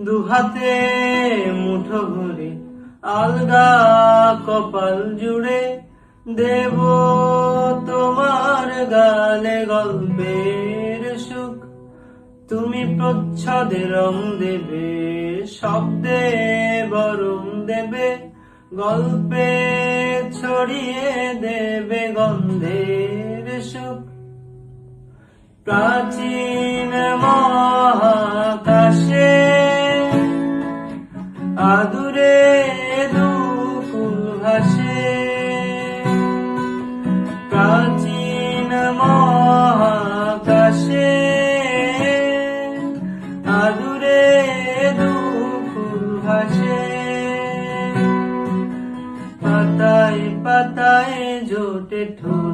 দুহাতে মুঠো ভরে আলগা কপাল জুড়ে দেব তোমার গালে গল্পের সুখ। তুমি প্রচ্ছদে রং দেবে, শব্দে বরং দেবে, গল্পে ছড়িয়ে দেবে গন্ধের সুখ। প্রাচীন মহাকাশে আদুরে দুকুল ভাসে, প্রাচীন মহাকাশে আদুরে দুকুল ভাসে। পাতায় পাতায় জোটে ঠোঁট